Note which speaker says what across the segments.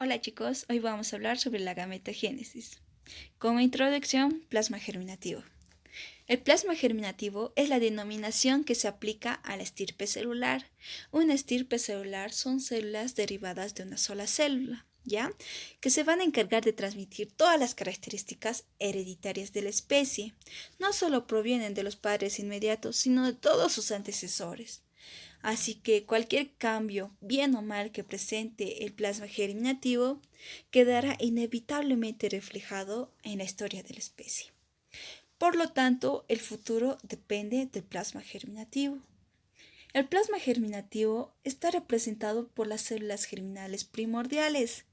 Speaker 1: Hola chicos, hoy vamos a hablar sobre la gametogénesis. Como introducción, plasma germinativo. El plasma germinativo es la denominación que se aplica a la estirpe celular. Una estirpe celular son células derivadas de una sola célula, ¿ya? Que se van a encargar de transmitir todas las características hereditarias de la especie. No solo provienen de los padres inmediatos, sino de todos sus antecesores. Así que cualquier cambio, bien o mal, que presente el plasma germinativo quedará inevitablemente reflejado en la historia de la especie. Por lo tanto, el futuro depende del plasma germinativo. El plasma germinativo está representado por las células germinales primordiales,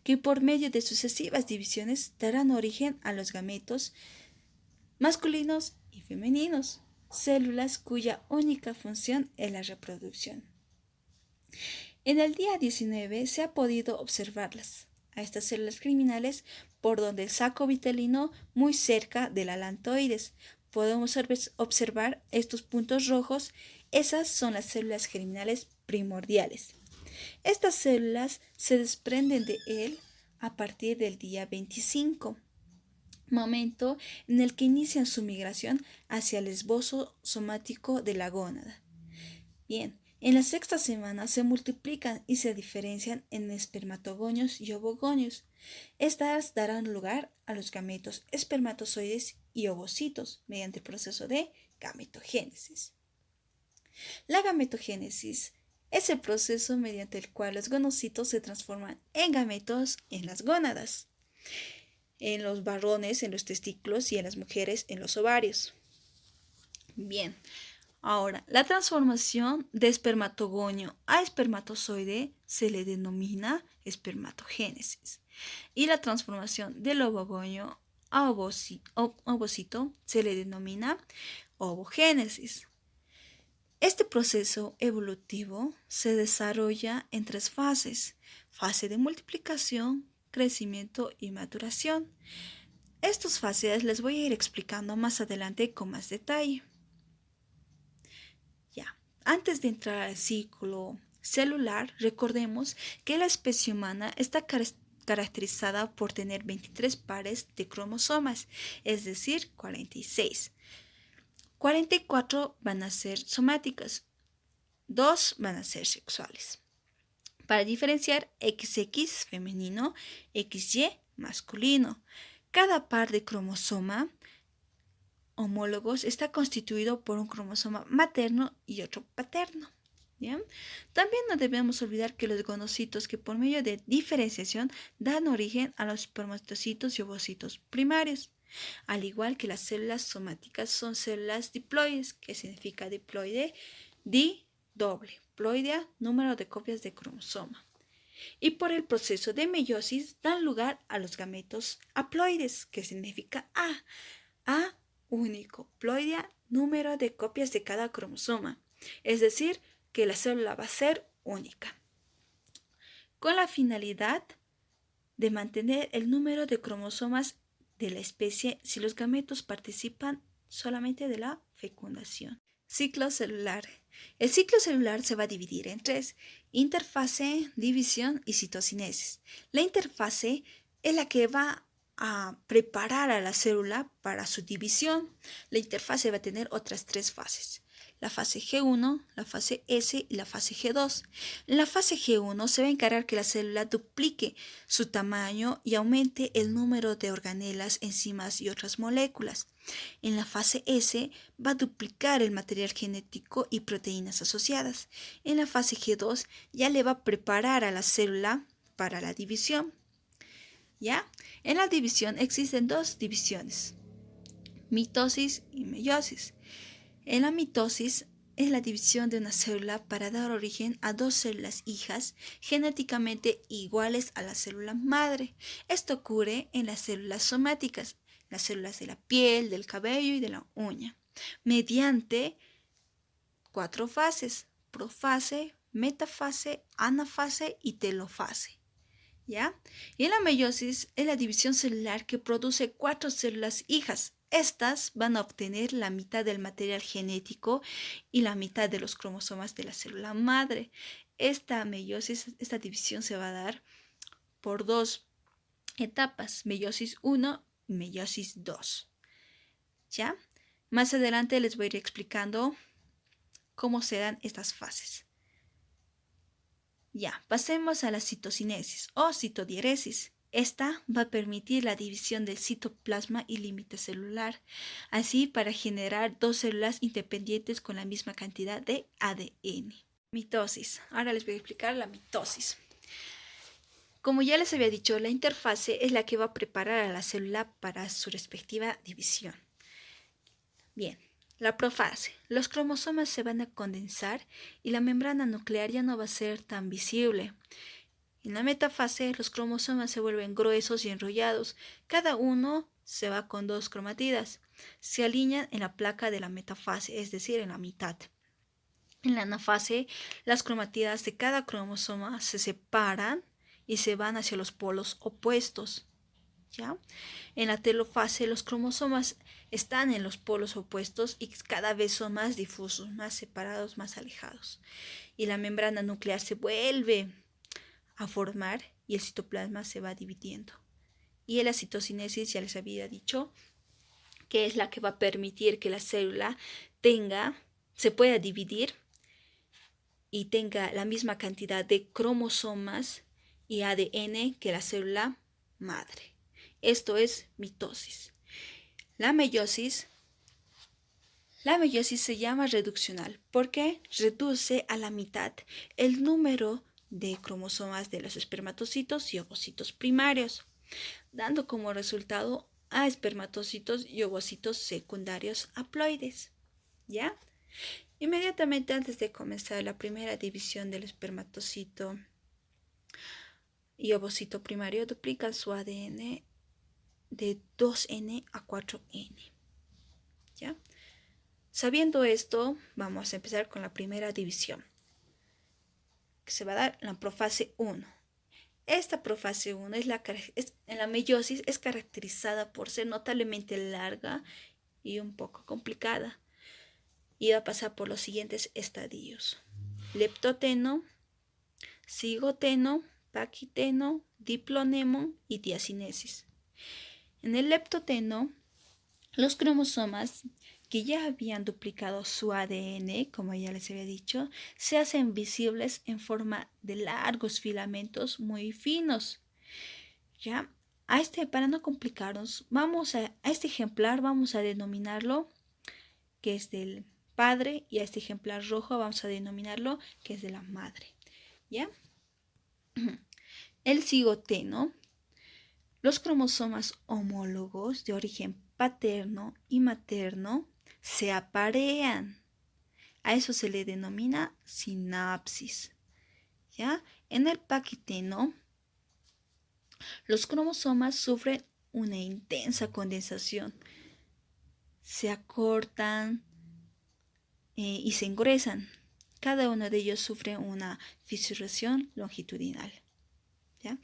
Speaker 1: que por medio de sucesivas divisiones darán origen a los gametos masculinos y femeninos, células cuya única función es la reproducción. En el día 19 se ha podido observarlas, a estas células criminales, por donde el saco vitelino muy cerca del alantoides. Podemos observar estos puntos rojos, esas son las células germinales primordiales. Estas células se desprenden de él a partir del día 25, momento en el que inician su migración hacia el esbozo somático de la gónada. Bien, en la sexta semana se multiplican y se diferencian en espermatogonios y ovogonios. Estas darán lugar a los gametos espermatozoides y ovocitos mediante el proceso de gametogénesis. La gametogénesis es el proceso mediante el cual los gonocitos se transforman en gametos en las gónadas, en los varones en los testículos y en las mujeres en los ovarios. Bien, ahora, la transformación de espermatogonio a espermatozoide se le denomina espermatogénesis y la transformación del ovogonio a ovocito se le denomina ovogénesis. Este proceso evolutivo se desarrolla en tres fases: fase de multiplicación, crecimiento y maduración. Estas fases les voy a ir explicando más adelante con más detalle. Ya, antes de entrar al ciclo celular, recordemos que la especie humana está caracterizada por tener 23 pares de cromosomas, es decir, 46. 44 van a ser somáticas, 2 van a ser sexuales. Para diferenciar XX femenino, XY masculino. Cada par de cromosoma homólogos está constituido por un cromosoma materno y otro paterno. ¿Bien? También no debemos olvidar que los gonocitos, que por medio de diferenciación dan origen a los espermatocitos y ovocitos primarios, al igual que las células somáticas son células diploides, que significa diploide, doble, ploidea, número de copias de cromosoma. Y por el proceso de meiosis dan lugar a los gametos haploides, que significa A único, ploidea, número de copias de cada cromosoma, es decir, que la célula va a ser única, con la finalidad de mantener el número de cromosomas de la especie si los gametos participan solamente de la fecundación. Ciclo celular. El ciclo celular se va a dividir en tres: interfase, división y citocinesis. La interfase es la que va a preparar a la célula para su división. La interfase va a tener otras tres fases: la fase G1, la fase S y la fase G2. En la fase G1 se va a encargar que la célula duplique su tamaño y aumente el número de organelas, enzimas y otras moléculas. En la fase S va a duplicar el material genético y proteínas asociadas. En la fase G2 ya le va a preparar a la célula para la división. ¿Ya? En la división existen dos divisiones: mitosis y meiosis. En la mitosis es la división de una célula para dar origen a dos células hijas genéticamente iguales a la célula madre. Esto ocurre en las células somáticas, las células de la piel, del cabello y de la uña, mediante cuatro fases: profase, metafase, anafase y telofase. ¿Ya? Y en la meiosis es la división celular que produce cuatro células hijas. Estas van a obtener la mitad del material genético y la mitad de los cromosomas de la célula madre. Esta meiosis, esta división se va a dar por dos etapas, meiosis 1 y meiosis 2. ¿Ya? Más adelante les voy a ir explicando cómo se dan estas fases. Ya, pasemos a la citocinesis o citodiéresis. Esta va a permitir la división del citoplasma y límite celular, así para generar dos células independientes con la misma cantidad de ADN. Mitosis. Ahora les voy a explicar la mitosis. Como ya les había dicho, la interfase es la que va a preparar a la célula para su respectiva división. Bien, la profase. Los cromosomas se van a condensar y la membrana nuclear ya no va a ser tan visible. En la metafase, los cromosomas se vuelven gruesos y enrollados. Cada uno se va con dos cromatidas. Se alinean en la placa de la metafase, es decir, en la mitad. En la anafase, las cromatidas de cada cromosoma se separan y se van hacia los polos opuestos. ¿Ya? En la telofase, los cromosomas están en los polos opuestos y cada vez son más difusos, más separados, más alejados. Y la membrana nuclear se vuelve a formar y el citoplasma se va dividiendo. Y en la citocinesis ya les había dicho que es la que va a permitir que la célula se pueda dividir y tenga la misma cantidad de cromosomas y ADN que la célula madre. Esto es mitosis. La meiosis se llama reduccional porque reduce a la mitad el número de cromosomas de los espermatocitos y ovocitos primarios, dando como resultado a espermatocitos y ovocitos secundarios haploides. ¿Ya? Inmediatamente antes de comenzar la primera división del espermatocito y ovocito primario, duplican su ADN de 2N a 4N. ¿Ya? Sabiendo esto, vamos a empezar con la primera división, que se va a dar en la profase 1. Esta profase 1 en la meiosis es caracterizada por ser notablemente larga y un poco complicada. Y va a pasar por los siguientes estadios: leptoteno, cigoteno, paquiteno, diplonemo y diacinesis. En el leptoteno, los cromosomas que ya habían duplicado su ADN, como ya les había dicho, se hacen visibles en forma de largos filamentos muy finos. ¿Ya? Para no complicarnos, a este ejemplar vamos a denominarlo que es del padre, y a este ejemplar rojo vamos a denominarlo que es de la madre. ¿Ya? El cigoteno. Los cromosomas homólogos de origen paterno y materno se aparean. A eso se le denomina sinapsis. ¿Ya? En el paquiteno, los cromosomas sufren una intensa condensación. Se acortan y se engruesan. Cada uno de ellos sufre una fisuración longitudinal. ¿Ya?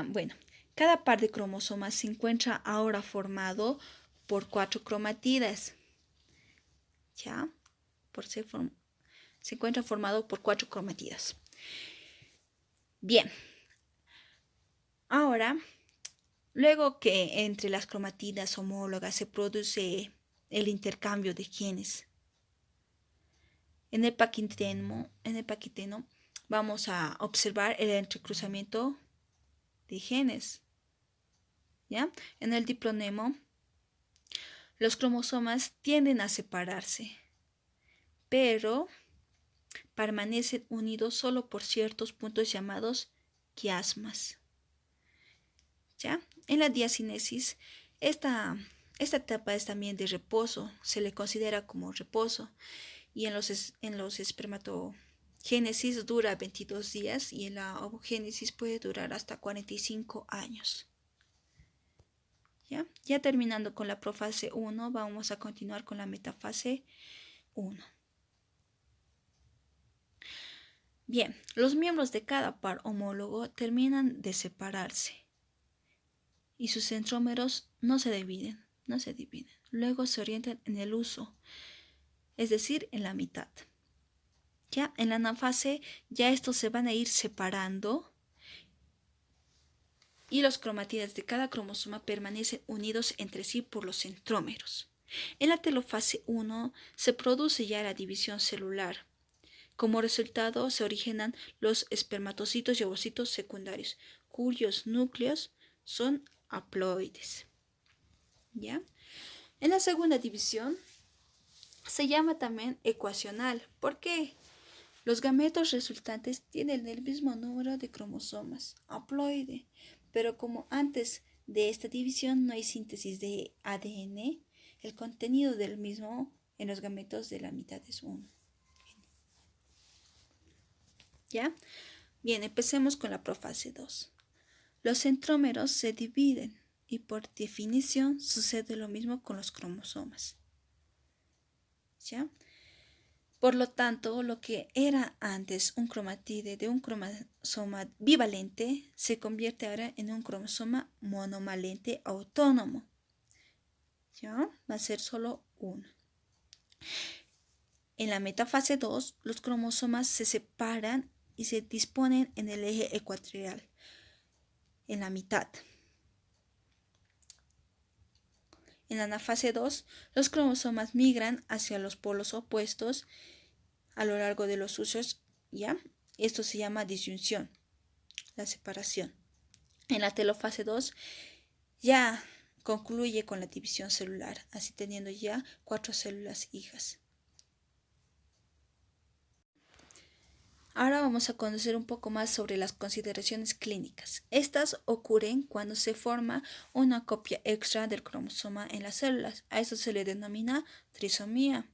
Speaker 1: Bueno, cada par de cromosomas se encuentra ahora formado por 4 cromatidas. ¿Ya? Se encuentra formado por 4 cromatidas. Bien. Ahora, luego que entre las cromatidas homólogas se produce el intercambio de genes, en el paquiteno vamos a observar el entrecruzamiento de genes. ¿Ya? En el diplonemo, los cromosomas tienden a separarse, pero permanecen unidos solo por ciertos puntos llamados quiasmas. ¿Ya? En la diacinesis, esta etapa es también de reposo, se le considera como reposo, y en los espermatogénesis dura 22 días y en la ovogénesis puede durar hasta 45 años. Ya terminando con la profase 1, vamos a continuar con la metafase 1. Bien, los miembros de cada par homólogo terminan de separarse y sus centrómeros no se dividen. Luego se orientan en el uso, es decir, en la mitad. Ya en la anafase ya estos se van a ir separando y los cromatídeos de cada cromosoma permanecen unidos entre sí por los centrómeros. En la telofase 1 se produce ya la división celular. Como resultado se originan los espermatocitos y ovocitos secundarios, cuyos núcleos son haploides. ¿Ya? En la segunda división se llama también ecuacional. ¿Por qué? Los gametos resultantes tienen el mismo número de cromosomas, haploide, pero como antes de esta división no hay síntesis de ADN, el contenido del mismo en los gametos de la mitad es 1. ¿Ya? Bien, empecemos con la profase 2. Los centrómeros se dividen y por definición sucede lo mismo con los cromosomas. ¿Ya? Por lo tanto, lo que era antes un cromatide de un cromosoma bivalente se convierte ahora en un cromosoma monovalente autónomo. ¿Ya? Va a ser solo uno. En la metafase 2, los cromosomas se separan y se disponen en el eje ecuatorial, en la mitad. En la anafase 2, los cromosomas migran hacia los polos opuestos a lo largo de los usos, ¿ya? Esto se llama disyunción, la separación. En la telofase 2 ya concluye con la división celular, así teniendo ya 4 células hijas. Ahora vamos a conocer un poco más sobre las consideraciones clínicas. Estas ocurren cuando se forma una copia extra del cromosoma en las células. A eso se le denomina trisomía.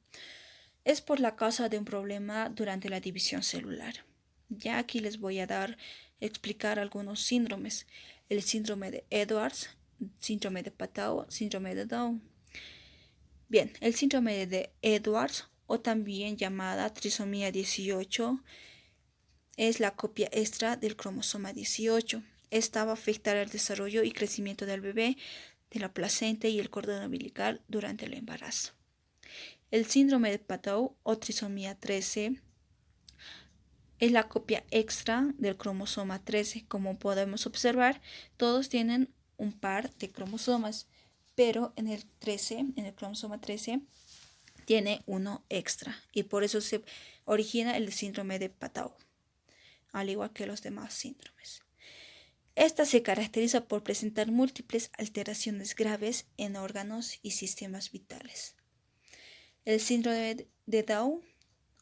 Speaker 1: Es por la causa de un problema durante la división celular. Ya aquí les voy a explicar algunos síndromes. El síndrome de Edwards, síndrome de Patau, síndrome de Down. Bien, el síndrome de Edwards, o también llamada trisomía 18, es la copia extra del cromosoma 18. Esta va a afectar el desarrollo y crecimiento del bebé, de la placenta y el cordón umbilical durante el embarazo. El síndrome de Patau o trisomía 13 es la copia extra del cromosoma 13. Como podemos observar, todos tienen un par de cromosomas, pero en el cromosoma 13, tiene uno extra y por eso se origina el síndrome de Patau, al igual que los demás síndromes. Esta se caracteriza por presentar múltiples alteraciones graves en órganos y sistemas vitales. El síndrome de Down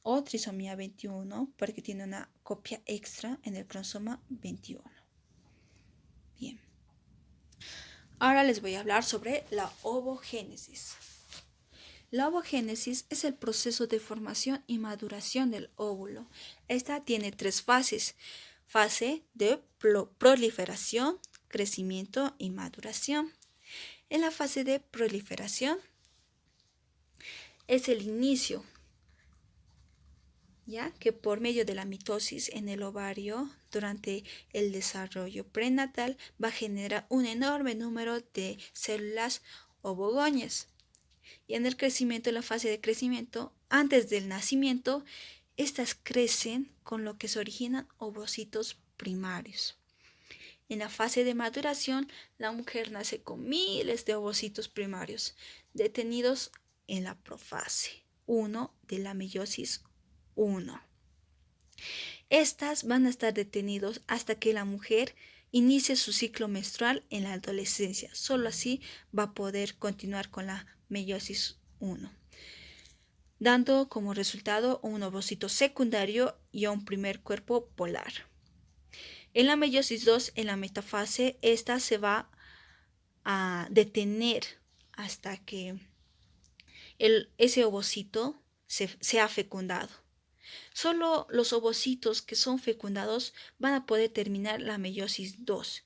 Speaker 1: o trisomía 21, porque tiene una copia extra en el cromosoma 21. Bien. Ahora les voy a hablar sobre la ovogénesis. La ovogénesis es el proceso de formación y maduración del óvulo. Esta tiene 3 fases. Fase de proliferación, crecimiento y maduración. En la fase de proliferación es el inicio, ya que por medio de la mitosis en el ovario durante el desarrollo prenatal va a generar un enorme número de células ovogonias. Y en el crecimiento, en la fase de crecimiento, antes del nacimiento, estas crecen con lo que se originan ovocitos primarios. En la fase de maduración, la mujer nace con miles de ovocitos primarios, detenidos en la profase 1 de la meiosis 1. Estas van a estar detenidos hasta que la mujer inicie su ciclo menstrual en la adolescencia. Solo así va a poder continuar con la meiosis 1, dando como resultado un ovocito secundario y un primer cuerpo polar. En la meiosis 2, en la metafase, esta se va a detener hasta que ese ovocito sea fecundado. Solo los ovocitos que son fecundados van a poder terminar la meiosis 2,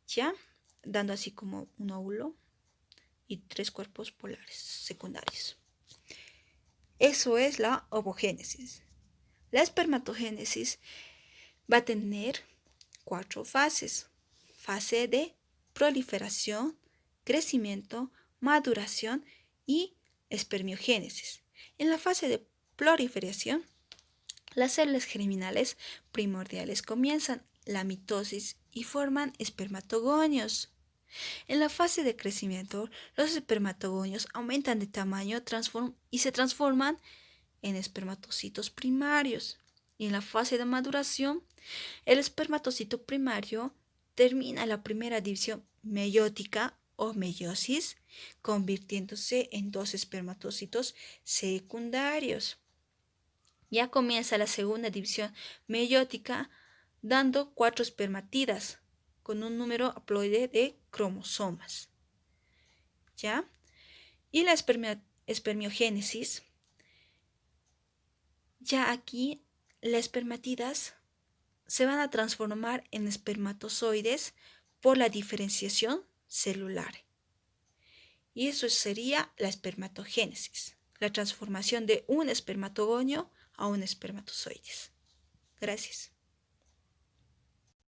Speaker 1: ¿ya? Dando así como un óvulo y 3 cuerpos polares secundarios. Eso es la ovogénesis. La espermatogénesis va a tener 4 fases. Fase de proliferación, crecimiento, maduración y espermiogénesis. En la fase de proliferación, las células germinales primordiales comienzan la mitosis y forman espermatogonios. En la fase de crecimiento, los espermatogonios aumentan de tamaño y se transforman en espermatocitos primarios. Y en la fase de maduración, el espermatocito primario termina la primera división meiótica o meiosis, convirtiéndose en dos espermatocitos secundarios. Ya comienza la segunda división meiótica, dando 4 espermatidas con un número haploide de cromosomas. ¿Ya? Y la espermiogénesis, ya aquí las espermatidas se van a transformar en espermatozoides por la diferenciación celular. Y eso sería la espermatogénesis, la transformación de un espermatogonio a un espermatozoides. Gracias.